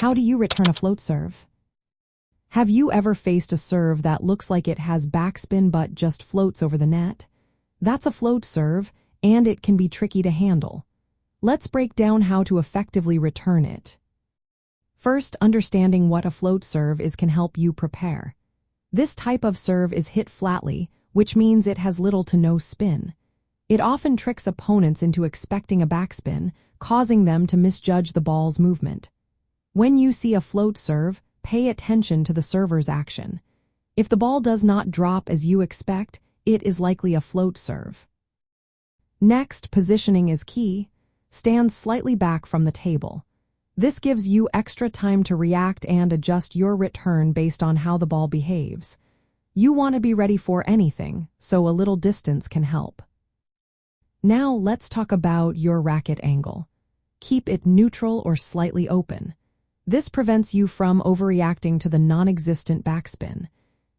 How do you return a float serve? Have you ever faced a serve that looks like it has backspin but just floats over the net? That's a float serve, and it can be tricky to handle. Let's break down how to effectively return it. First, understanding what a float serve is can help you prepare. This type of serve is hit flatly, which means it has little to no spin. It often tricks opponents into expecting a backspin, causing them to misjudge the ball's movement. When you see a float serve, pay attention to the server's action. If the ball does not drop as you expect, it is likely a float serve. Next, positioning is key. Stand slightly back from the table. This gives you extra time to react and adjust your return based on how the ball behaves. You want to be ready for anything, so a little distance can help. Now let's talk about your racket angle. Keep it neutral or slightly open. This prevents you from overreacting to the non-existent backspin.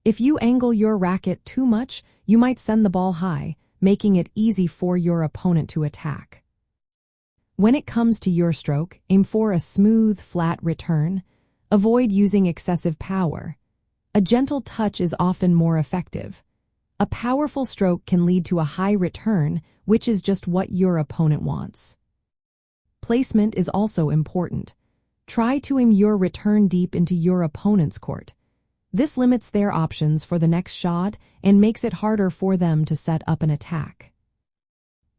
If you angle your racket too much, you might send the ball high, making it easy for your opponent to attack. When it comes to your stroke, aim for a smooth, flat return. Avoid using excessive power. A gentle touch is often more effective. A powerful stroke can lead to a high return, which is just what your opponent wants. Placement is also important. Try to aim your return deep into your opponent's court. This limits their options for the next shot and makes it harder for them to set up an attack.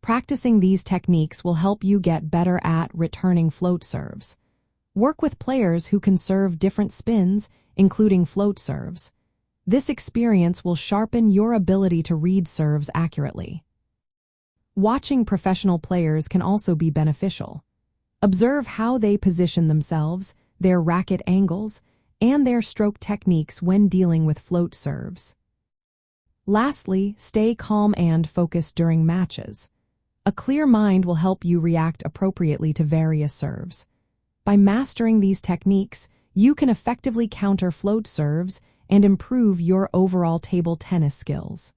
Practicing these techniques will help you get better at returning float serves. Work with players who can serve different spins, including float serves. This experience will sharpen your ability to read serves accurately. Watching professional players can also be beneficial. Observe how they position themselves, their racket angles, and their stroke techniques when dealing with float serves. Lastly, stay calm and focused during matches. A clear mind will help you react appropriately to various serves. By mastering these techniques, you can effectively counter float serves and improve your overall table tennis skills.